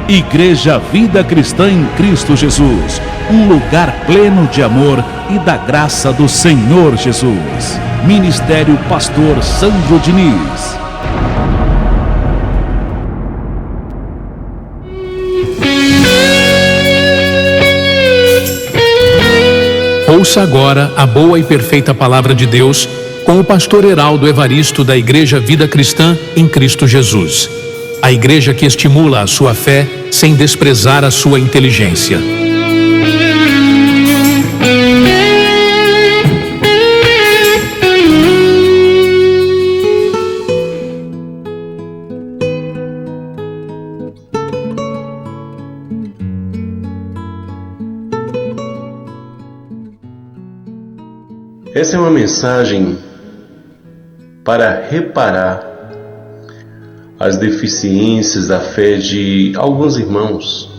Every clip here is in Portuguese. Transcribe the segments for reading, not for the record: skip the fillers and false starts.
Igreja Vida Cristã em Cristo Jesus, um lugar pleno de amor e da graça do Senhor Jesus. Ministério Pastor Sandro Diniz. Ouça agora a boa e perfeita palavra de Deus com o pastor Heraldo Evaristo da Igreja Vida Cristã em Cristo Jesus. A igreja que estimula a sua fé sem desprezar a sua inteligência. Essa é uma mensagem para reparar as deficiências da fé de alguns irmãos.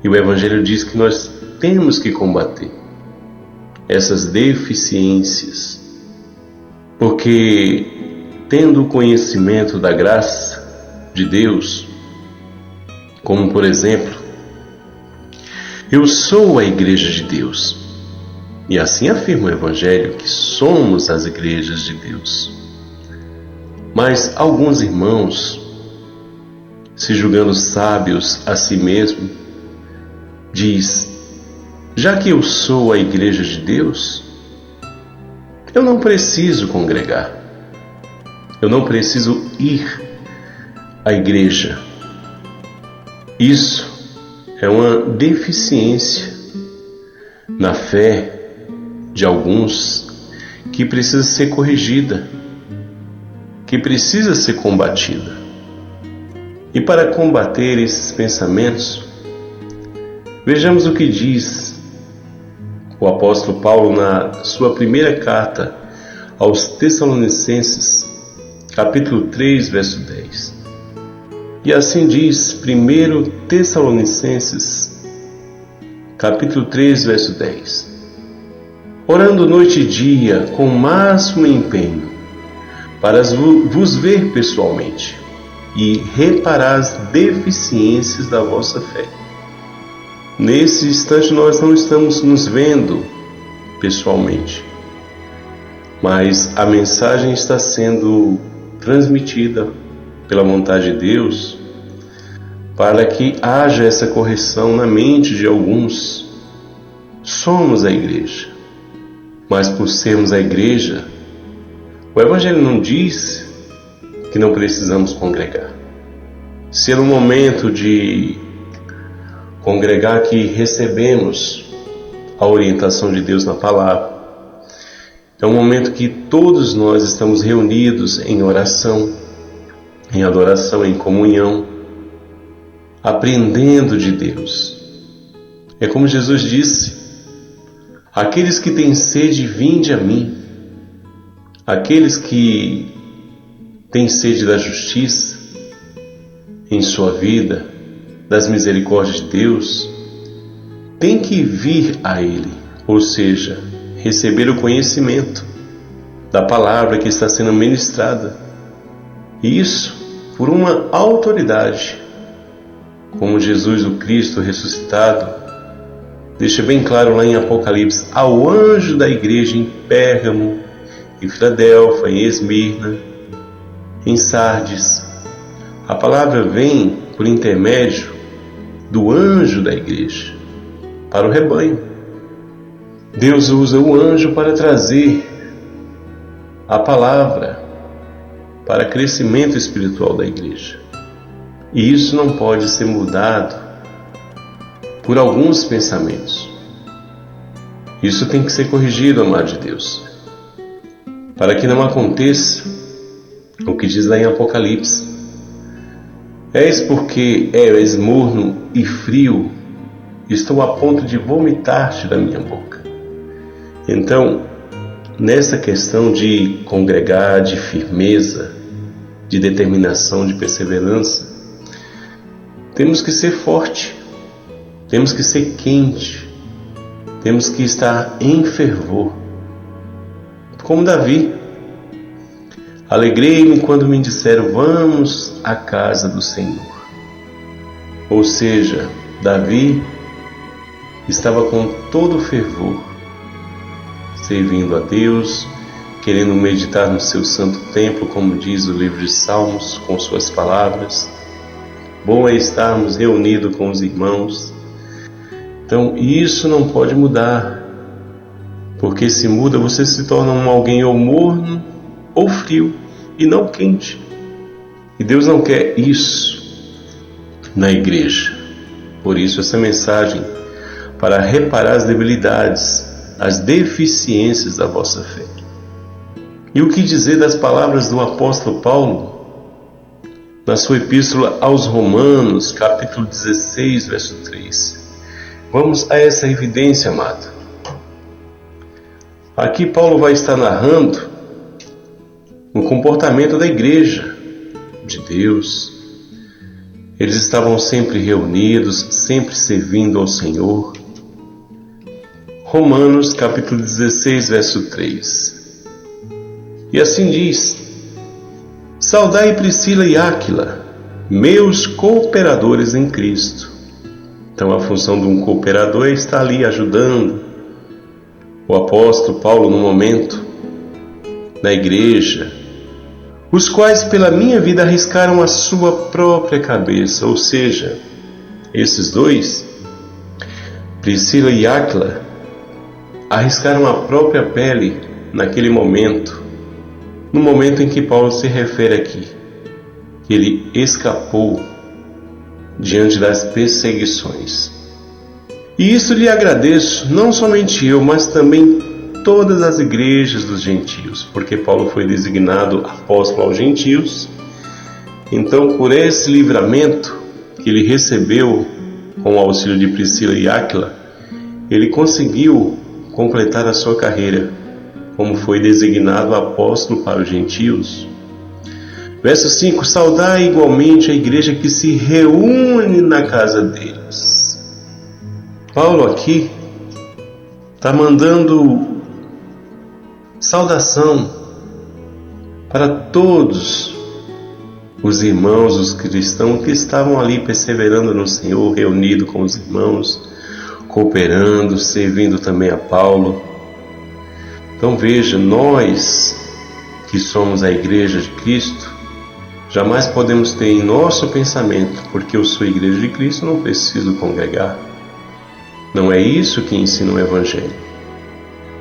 E o Evangelho diz que nós temos que combater essas deficiências, porque tendo o conhecimento da graça de Deus, como por exemplo, eu sou a igreja de Deus, e assim afirma o Evangelho que somos as igrejas de Deus. Mas alguns irmãos, se julgando sábios a si mesmo, diz: já que eu sou a igreja de Deus, eu não preciso congregar, eu não preciso ir à igreja. Isso é uma deficiência na fé de alguns que precisa ser corrigida, que precisa ser combatida. E para combater esses pensamentos, vejamos o que diz o apóstolo Paulo na sua primeira carta aos Tessalonicenses, capítulo 3, verso 10. E assim diz 1 Tessalonicenses, capítulo 3, verso 10. Orando noite e dia com o máximo empenho, para vos ver pessoalmente e reparar as deficiências da vossa fé. Nesse instante nós não estamos nos vendo pessoalmente, mas a mensagem está sendo transmitida pela vontade de Deus para que haja essa correção na mente de alguns. Somos a igreja, mas por sermos a igreja, o Evangelho não diz que não precisamos congregar. Se é no momento de congregar que recebemos a orientação de Deus na palavra, é um momento que todos nós estamos reunidos em oração, em adoração, em comunhão, aprendendo de Deus. É como Jesus disse: aqueles que têm sede, vinde a mim. Aqueles que têm sede da justiça em sua vida, das misericórdias de Deus, têm que vir a Ele, ou seja, receber o conhecimento da palavra que está sendo ministrada. E isso por uma autoridade, como Jesus o Cristo ressuscitado deixa bem claro lá em Apocalipse, ao anjo da igreja em Pérgamo, em Filadélfia, em Esmirna, em Sardes. A palavra vem por intermédio do anjo da igreja para o rebanho. Deus usa o anjo para trazer a palavra para crescimento espiritual da igreja. E isso não pode ser mudado por alguns pensamentos. Isso tem que ser corrigido, amado de Deus, para que não aconteça o que diz lá em Apocalipse: eis porque és morno e frio, estou a ponto de vomitar-te da minha boca. Então, nessa questão de congregar, de firmeza, de determinação, de perseverança, temos que ser forte, temos que ser quente, temos que estar em fervor. Como Davi: alegrei-me quando me disseram, vamos à casa do Senhor. Ou seja, Davi estava com todo fervor, servindo a Deus, querendo meditar no seu santo templo, como diz o livro de Salmos, com suas palavras. Bom é estarmos reunidos com os irmãos. Então, isso não pode mudar, porque se muda, você se torna alguém ou morno ou frio, e não quente. E Deus não quer isso na igreja. Por isso, essa mensagem para reparar as debilidades, as deficiências da vossa fé. E o que dizer das palavras do apóstolo Paulo na sua epístola aos Romanos, capítulo 16, verso 3. Vamos a essa evidência, amado. Aqui Paulo vai estar narrando o comportamento da igreja de Deus. Eles estavam sempre reunidos, sempre servindo ao Senhor. Romanos, capítulo 16, verso 3. E assim diz: Saudai Priscila e Áquila, meus cooperadores em Cristo. Então a função de um cooperador é estar ali ajudando o apóstolo Paulo no momento da igreja, os quais pela minha vida arriscaram a sua própria cabeça. Ou seja, esses dois, Priscila e Áquila, arriscaram a própria pele naquele momento, no momento em que Paulo se refere aqui, que ele escapou diante das perseguições. E isso lhe agradeço, não somente eu, mas também todas as igrejas dos gentios, porque Paulo foi designado apóstolo aos gentios. Então, por esse livramento que ele recebeu com o auxílio de Priscila e Áquila, ele conseguiu completar a sua carreira, como foi designado apóstolo para os gentios. Verso 5: Saudai igualmente a igreja que se reúne na casa deles. Paulo aqui está mandando saudação para todos os irmãos, os cristãos que estavam ali perseverando no Senhor, reunidos com os irmãos, cooperando, servindo também a Paulo. Então veja, nós que somos a igreja de Cristo, jamais podemos ter em nosso pensamento, porque eu sou a igreja de Cristo, não preciso congregar. Não é isso que ensina o Evangelho.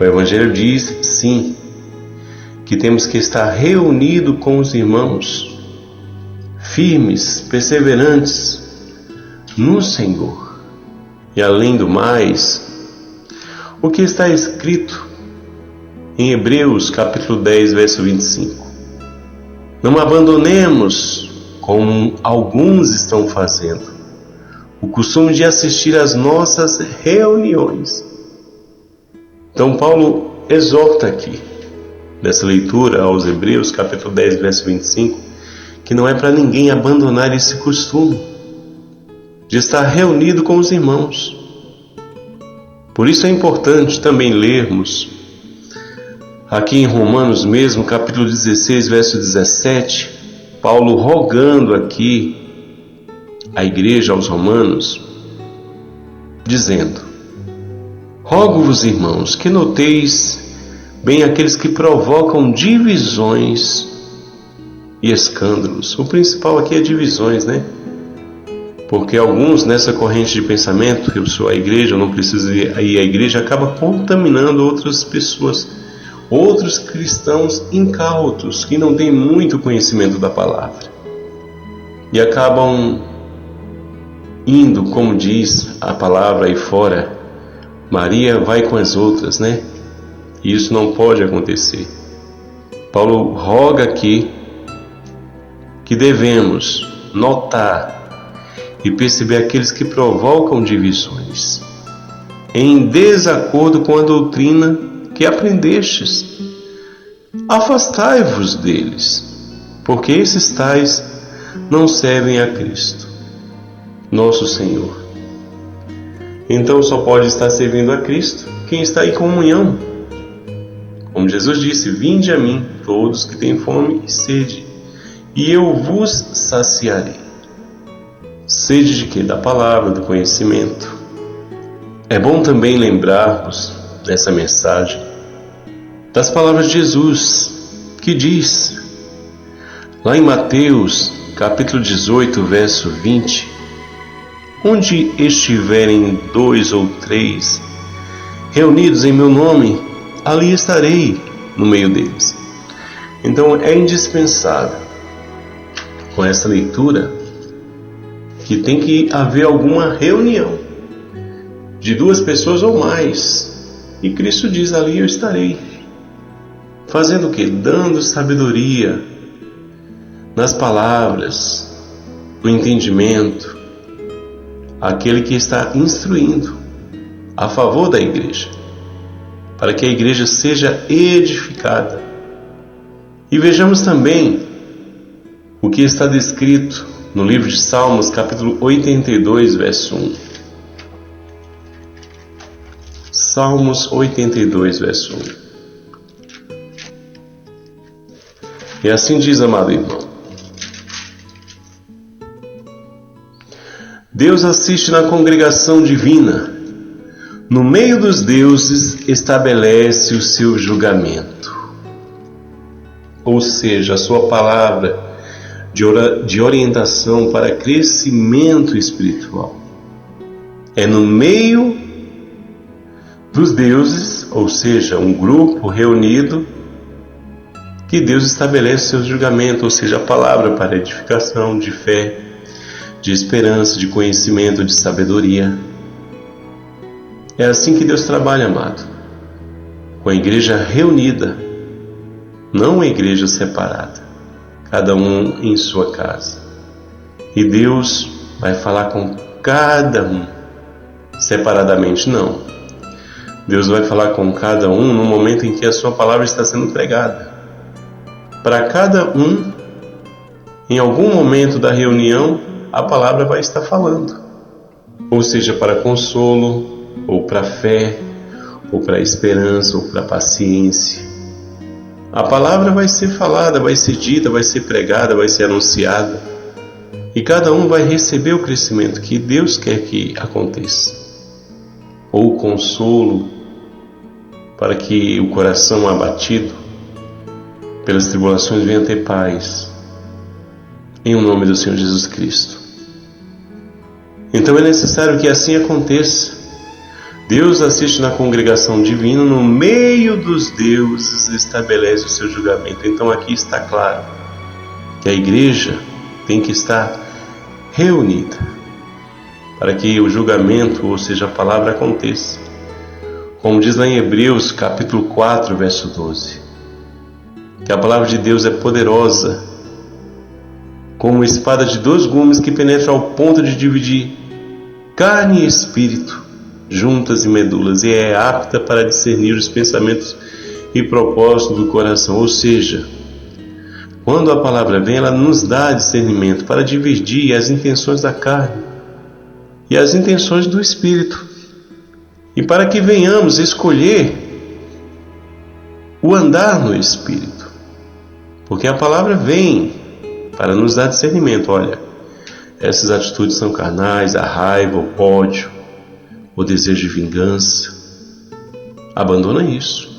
O Evangelho diz, sim, que temos que estar reunidos com os irmãos, firmes, perseverantes no Senhor. E além do mais, o que está escrito em Hebreus capítulo 10, verso 25. Não abandonemos, como alguns estão fazendo, o costume de assistir às nossas reuniões. Então Paulo exorta aqui, nessa leitura aos Hebreus, capítulo 10, verso 25, que não é para ninguém abandonar esse costume de estar reunido com os irmãos. Por isso é importante também lermos aqui em Romanos mesmo, capítulo 16, verso 17, Paulo rogando aqui a igreja aos romanos, dizendo: Rogo-vos, irmãos, que noteis bem aqueles que provocam divisões e escândalos. O principal aqui é divisões, né? Porque alguns nessa corrente de pensamento, eu sou a igreja, eu não preciso ir à igreja, acaba contaminando outras pessoas, outros cristãos incautos, que não têm muito conhecimento da palavra. E acabam indo, como diz a palavra aí fora, Maria vai com as outras, né? E isso não pode acontecer. Paulo roga aqui que devemos notar e perceber aqueles que provocam divisões, em desacordo com a doutrina que aprendestes. Afastai-vos deles, porque esses tais não servem a Cristo, nosso Senhor. Então só pode estar servindo a Cristo quem está em comunhão. Como Jesus disse: Vinde a mim, todos que têm fome e sede, e eu vos saciarei. Sede de quê? Da palavra, do conhecimento. É bom também lembrarmos, nessa mensagem, das palavras de Jesus, que diz, lá em Mateus, capítulo 18, verso 20, onde estiverem 2 ou 3 reunidos em meu nome, ali estarei no meio deles. Então é indispensável, com essa leitura, que tem que haver alguma reunião de 2 pessoas ou mais. E Cristo diz, ali eu estarei. Fazendo o quê? Dando sabedoria nas palavras, no entendimento, aquele que está instruindo a favor da igreja, para que a igreja seja edificada. E vejamos também o que está descrito no livro de Salmos, capítulo 82, verso 1. Salmos 82, verso 1. E assim diz, amado irmão: Deus assiste na congregação divina, no meio dos deuses estabelece o seu julgamento. Ou seja, a sua palavra de orientação para crescimento espiritual. É no meio dos deuses, ou seja, um grupo reunido, que Deus estabelece seu julgamento, ou seja, a palavra para edificação, de fé, de esperança, de conhecimento, de sabedoria. É assim que Deus trabalha, amado, com a igreja reunida, não uma igreja separada, cada um em sua casa. E Deus vai falar com cada um separadamente, não. Deus vai falar com cada um no momento em que a sua palavra está sendo pregada. Para cada um, em algum momento da reunião, a palavra vai estar falando. Ou seja, para consolo, ou para fé, ou para esperança, ou para paciência. A palavra vai ser falada, vai ser dita, vai ser pregada, vai ser anunciada. E cada um vai receber o crescimento que Deus quer que aconteça. Ou consolo, para que o coração abatido pelas tribulações venha ter paz, em o nome do Senhor Jesus Cristo. Então é necessário que assim aconteça. Deus assiste na congregação divina, no meio dos deuses estabelece o seu julgamento. Então aqui está claro que a igreja tem que estar reunida para que o julgamento, ou seja, a palavra, aconteça. Como diz lá em Hebreus capítulo 4, verso 12, que a palavra de Deus é poderosa, como espada de 2 gumes que penetra ao ponto de dividir carne e espírito, juntas e medulas, e é apta para discernir os pensamentos e propósitos do coração. Ou seja, quando a palavra vem, ela nos dá discernimento para dividir as intenções da carne e as intenções do espírito, e para que venhamos escolher o andar no espírito, porque a palavra vem para nos dar discernimento. Olha, essas atitudes são carnais, a raiva, o ódio, o desejo de vingança. Abandona isso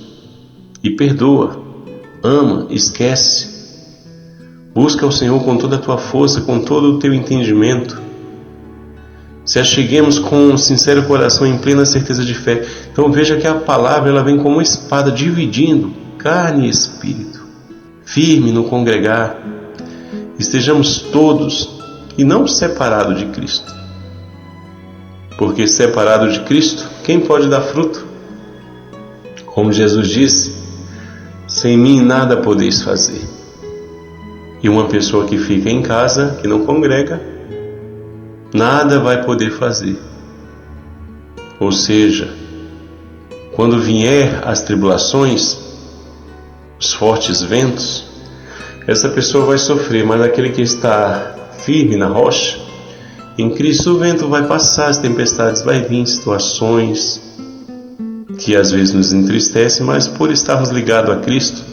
e perdoa, ama, esquece. Busca o Senhor com toda a tua força, com todo o teu entendimento. Se acheguemos com um sincero coração, em plena certeza de fé. Então veja que a palavra, ela vem como uma espada, dividindo carne e espírito. Firme no congregar, estejamos todos e não separados de Cristo. Porque separado de Cristo, quem pode dar fruto? Como Jesus disse, sem mim nada podeis fazer. E uma pessoa que fica em casa, que não congrega, nada vai poder fazer. Ou seja, quando vier as tribulações, os fortes ventos, essa pessoa vai sofrer, mas aquele que está firme na rocha, em Cristo, o vento vai passar, as tempestades vai vir, situações que às vezes nos entristecem, mas por estarmos ligados a Cristo,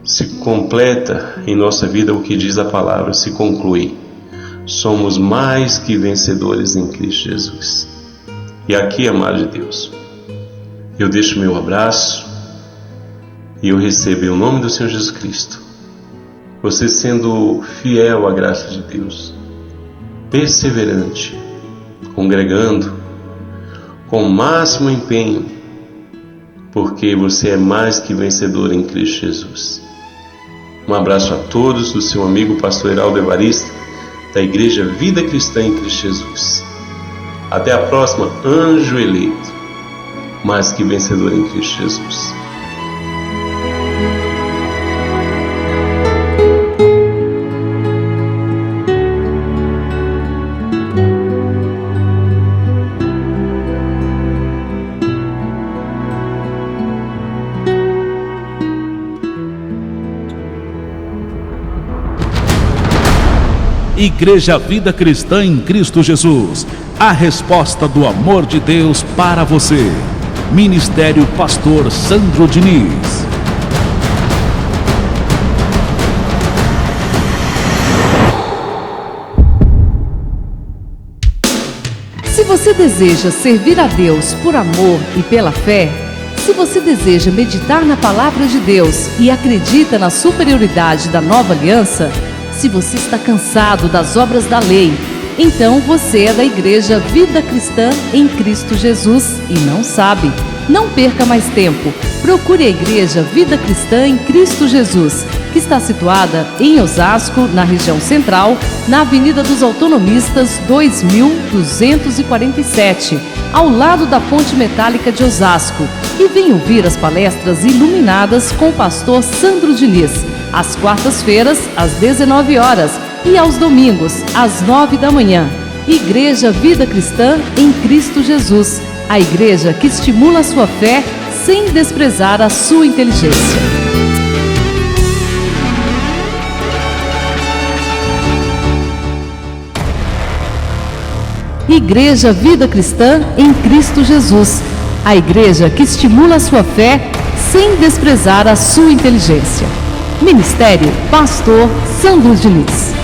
se completa em nossa vida o que diz a palavra, se conclui. somos mais que vencedores em Cristo Jesus. E aqui, amado de Deus, eu deixo meu abraço e eu recebo em nome do Senhor Jesus Cristo. Você sendo fiel à graça de Deus, perseverante, congregando, com o máximo empenho, porque você é mais que vencedor em Cristo Jesus. Um abraço a todos do seu amigo pastor Heraldo Evaristo, da Igreja Vida Cristã em Cristo Jesus. Até a próxima, anjo eleito, mais que vencedor em Cristo Jesus. Igreja Vida Cristã em Cristo Jesus, a resposta do amor de Deus para você. Ministério Pastor Sandro Diniz. Se você deseja servir a Deus por amor e pela fé, se você deseja meditar na palavra de Deus e acredita na superioridade da nova aliança, se você está cansado das obras da lei, então você é da Igreja Vida Cristã em Cristo Jesus e não sabe. Não perca mais tempo. Procure a Igreja Vida Cristã em Cristo Jesus, que está situada em Osasco, na região central, na Avenida dos Autonomistas 2247, ao lado da Ponte Metálica de Osasco. E venha ouvir as palestras iluminadas com o pastor Sandro Diniz, às quartas-feiras, às 19 horas e aos domingos, às 9 da manhã. Igreja Vida Cristã em Cristo Jesus, a igreja que estimula a sua fé sem desprezar a sua inteligência. Igreja Vida Cristã em Cristo Jesus, a igreja que estimula a sua fé sem desprezar a sua inteligência. Ministério Pastor Sandro Diniz.